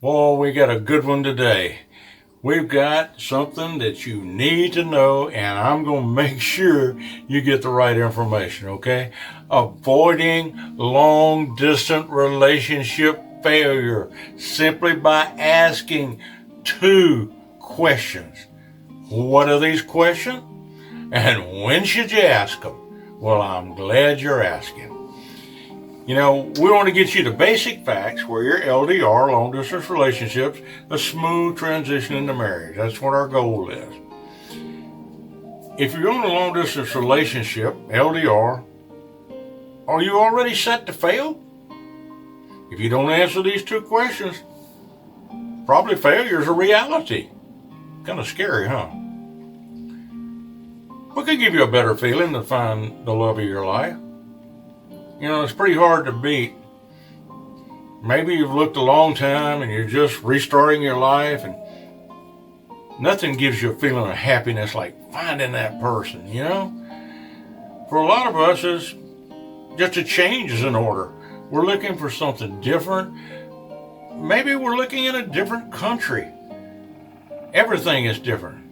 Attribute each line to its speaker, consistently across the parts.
Speaker 1: Boy, we got a good one today. We've got something that you need to know, and I'm going to make sure you get the right information, okay? Avoiding long distance relationship failure simply by asking two questions. What are these questions? And when should you ask them? Well, I'm glad you're asking. You know, we want to get you the basic facts where your LDR, long distance relationships, a smooth transition into marriage. That's what our goal is. If you're in a long distance relationship, LDR, are you already set to fail? If you don't answer these two questions, probably failure is a reality. Kind of scary, huh? What could give you a better feeling to find the love of your life? You know, it's pretty hard to beat. Maybe you've looked a long time and you're just restarting your life, and nothing gives you a feeling of happiness like finding that person, you know? For a lot of us, it's just a change is in order. We're looking for something different. Maybe we're looking in a different country. Everything is different.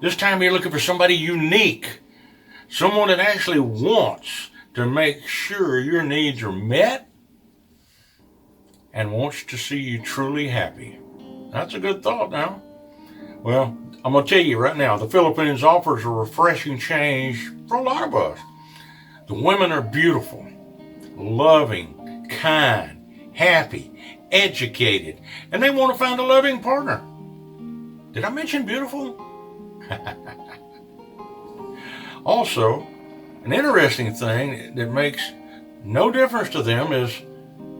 Speaker 1: This time you're looking for somebody unique, someone that actually wants to make sure your needs are met and wants to see you truly happy. That's a good thought now. Well, I'm going to tell you right now, the Philippines offers a refreshing change for a lot of us. The women are beautiful, loving, kind, happy, educated, and they want to find a loving partner. Did I mention beautiful? Also, an interesting thing that makes no difference to them is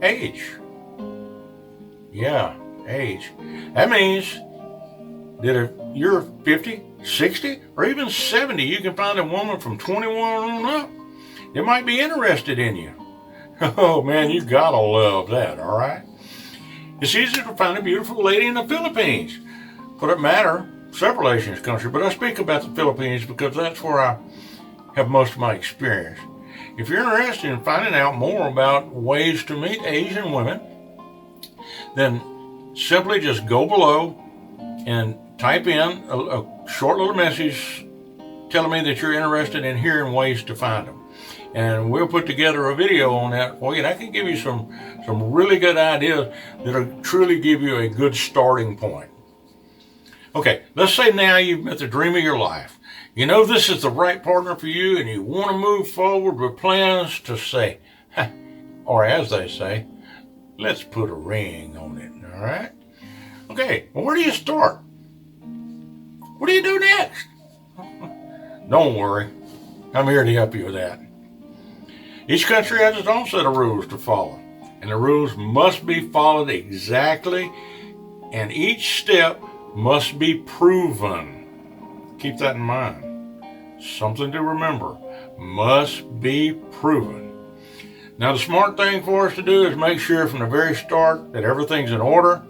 Speaker 1: age. Yeah, age. That means that if you're 50, 60, or even 70, you can find a woman from 21 on up that might be interested in you. Oh man, you gotta love that, all right? It's easy to find a beautiful lady in the Philippines. For that matter, several Asian countries, but I speak about the Philippines because that's where I have most of my experience. If you're interested in finding out more about ways to meet Asian women, then simply just go below and type in a short little message telling me that you're interested in hearing ways to find them. And we'll put together a video on that for you. And I can give you some really good ideas that'll truly give you a good starting point. Okay, let's say now you've met the dream of your life. You know this is the right partner for you, and you want to move forward with plans to say, or as they say, let's put a ring on it, all right? Okay, well, where do you start? What do you do next? Don't worry, I'm here to help you with that. Each country has its own set of rules to follow, and the rules must be followed exactly, and each step must be proven. Keep that in mind. Something to remember. Must be proven. Now, the smart thing for us to do is make sure from the very start that everything's in order.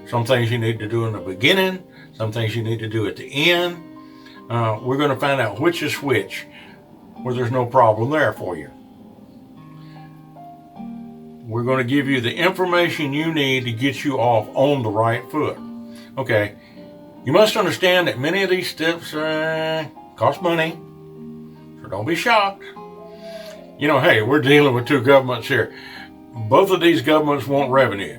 Speaker 1: Some things you need to do in the beginning. Some things you need to do at the end. We're going to find out which is which, where there's no problem there for you. We're going to give you the information you need to get you off on the right foot. Okay, you must understand that many of these steps cost money, so don't be shocked. You know, hey, we're dealing with two governments here. Both of these governments want revenue.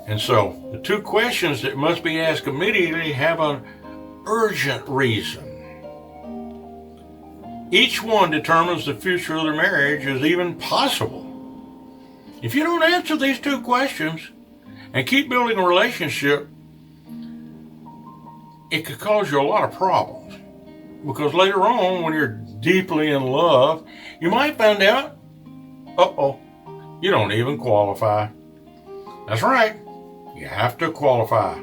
Speaker 1: And so the two questions that must be asked immediately have an urgent reason. Each one determines the future of the marriage is even possible. If you don't answer these two questions and keep building a relationship, it could cause you a lot of problems. Because later on, when you're deeply in love, you might find out, you don't even qualify. That's right, you have to qualify.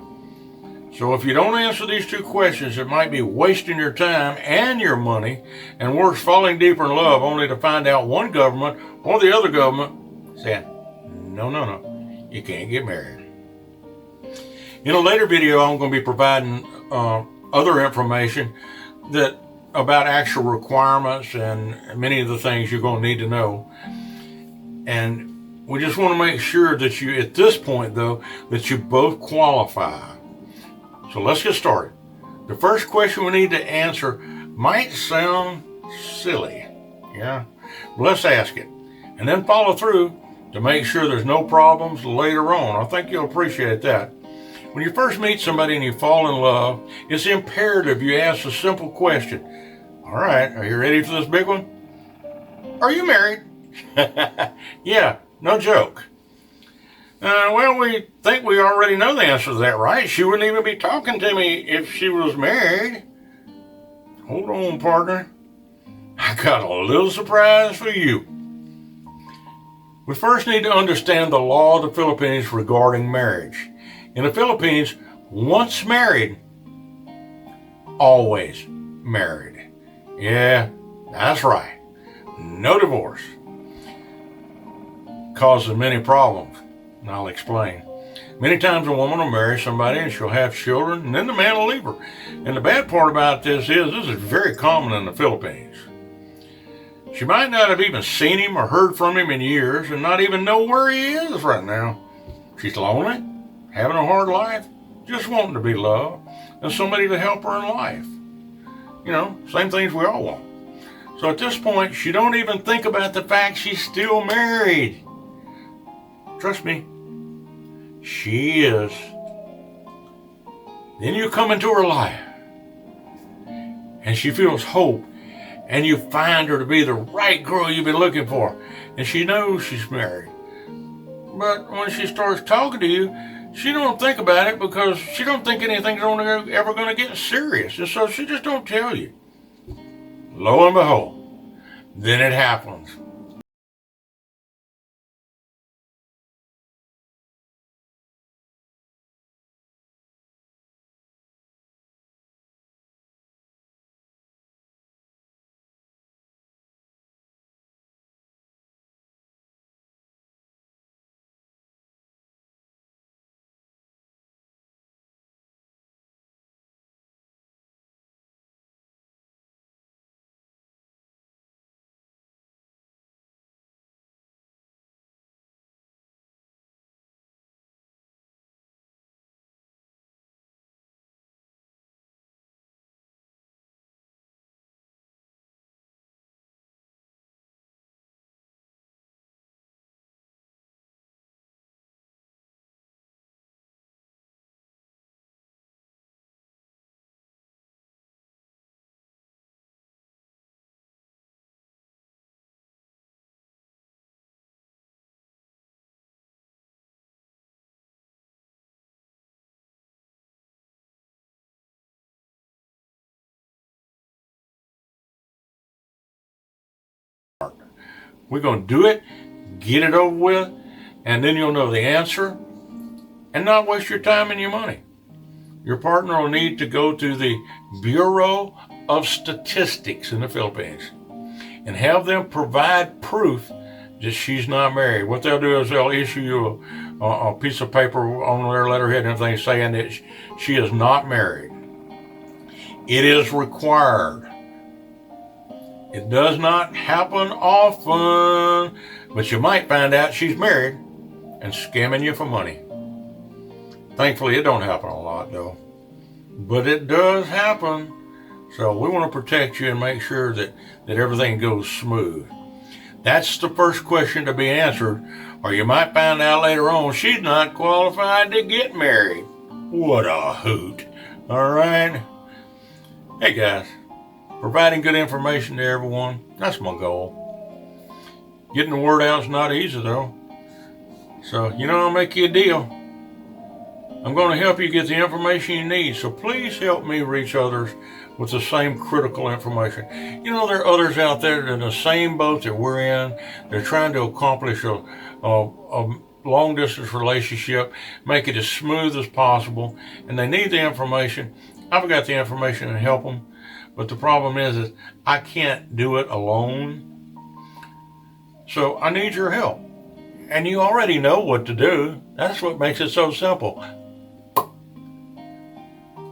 Speaker 1: So if you don't answer these two questions, it might be wasting your time and your money, and worse, falling deeper in love only to find out one government or the other government saying, no, you can't get married. In a later video, I'm going to be providing other information about actual requirements and many of the things you're going to need to know. And We just want to make sure that you, at this point though, that you both qualify. So let's get started. The first question we need to answer might sound silly, yeah? But let's ask it, and then follow through to make sure there's no problems later on. I think you'll appreciate that. When you first meet somebody and you fall in love, it's imperative you ask a simple question. All right, are you ready for this big one? Are you married? Yeah, no joke. Well, we think we already know the answer to that, right? She wouldn't even be talking to me if she was married. Hold on, partner. I got a little surprise for you. We first need to understand the law of the Philippines regarding marriage. In the Philippines, once married, always married. Yeah, that's right. No divorce. Causes many problems, and I'll explain. Many times a woman will marry somebody and she'll have children, and then the man will leave her. And the bad part about this is very common in the Philippines. She might not have even seen him or heard from him in years and not even know where he is right now. She's lonely, having a hard life, just wanting to be loved, and somebody to help her in life. You know, same things we all want. So at this point, she don't even think about the fact she's still married. Trust me, she is. Then you come into her life, and she feels hope, and you find her to be the right girl you've been looking for, and she knows she's married. But when she starts talking to you, she don't think about it because she don't think anything's ever going to get serious, and so she just don't tell you. Lo and behold, then it happens. We're going to do it, get it over with, and then you'll know the answer and not waste your time and your money. Your partner will need to go to the Bureau of Statistics in the Philippines and have them provide proof that she's not married. What they'll do is they'll issue you a piece of paper on their letterhead and everything saying that she is not married. It is required. It does not happen often, but you might find out she's married and scamming you for money. Thankfully, it don't happen a lot, though. But it does happen. So we want to protect you and make sure that everything goes smooth. That's the first question to be answered, or you might find out later on she's not qualified to get married. What a hoot. All right? Hey, guys. Providing good information to everyone, that's my goal. Getting the word out is not easy, though. So, I'll make you a deal. I'm going to help you get the information you need, so please help me reach others with the same critical information. There are others out there that are in the same boat that we're in. They're trying to accomplish a long-distance relationship, make it as smooth as possible, and they need the information. I've got the information to help them. But the problem is I can't do it alone. So I need your help. And you already know what to do. That's what makes it so simple.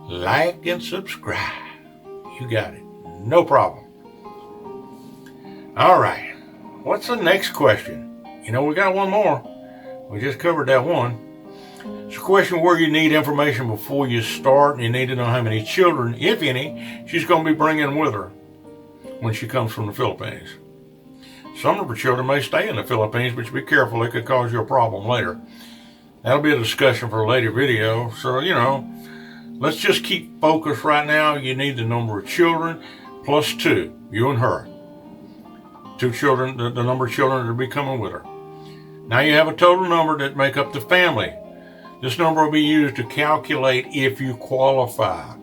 Speaker 1: Like and subscribe. You got it. No problem. All right. What's the next question? We got one more. We just covered that one. It's a question where you need information before you start, and you need to know how many children, if any, she's going to be bringing with her when she comes from the Philippines. Some of her children may stay in the Philippines, but you be careful, it could cause you a problem later. That'll be a discussion for a later video. So, let's just keep focused right now. You need the number of children plus 2, you and her. 2 children, the number of children that will be coming with her. Now you have a total number that make up the family. This number will be used to calculate if you qualify.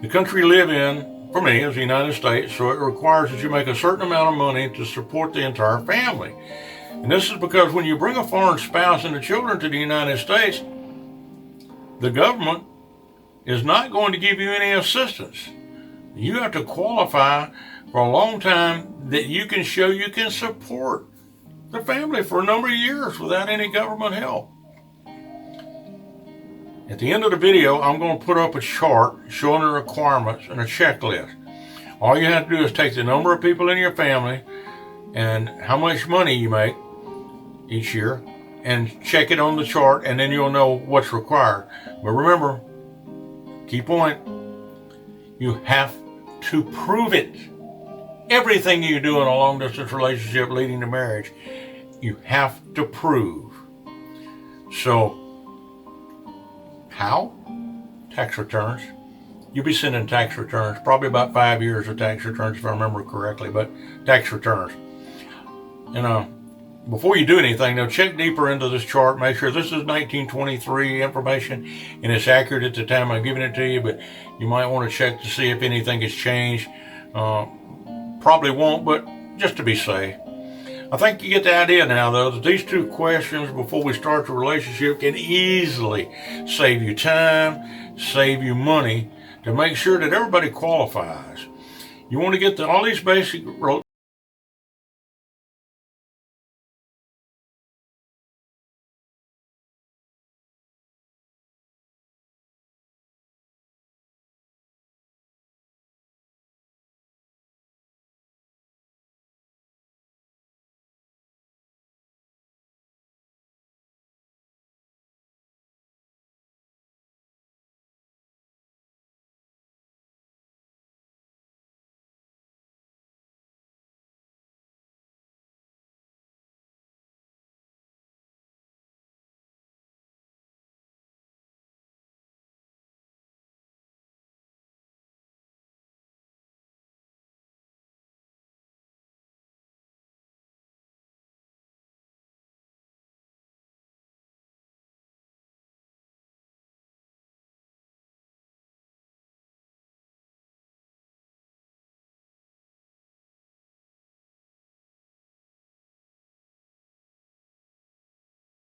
Speaker 1: The country you live in, for me, is the United States, so it requires that you make a certain amount of money to support the entire family. And this is because when you bring a foreign spouse and the children to the United States, the government is not going to give you any assistance. You have to qualify for a long time that you can show you can support the family for a number of years without any government help. At the end of the video, I'm going to put up a chart showing the requirements and a checklist. All you have to do is take the number of people in your family and how much money you make each year and check it on the chart, and then you'll know what's required. But remember, key point, you have to prove it. Everything you do in a long-distance relationship leading to marriage, you have to prove. So, how? Tax returns. You'll be sending tax returns, probably about 5 years of tax returns if I remember correctly, but tax returns. Before you do anything, now check deeper into this chart. Make sure this is 1923 information and it's accurate at the time I'm giving it to you, but you might want to check to see if anything has changed. Probably won't, but just to be safe. I think you get the idea now, though, that these 2 questions before we start the relationship can easily save you time, save you money, to make sure that everybody qualifies. You want to get all these basic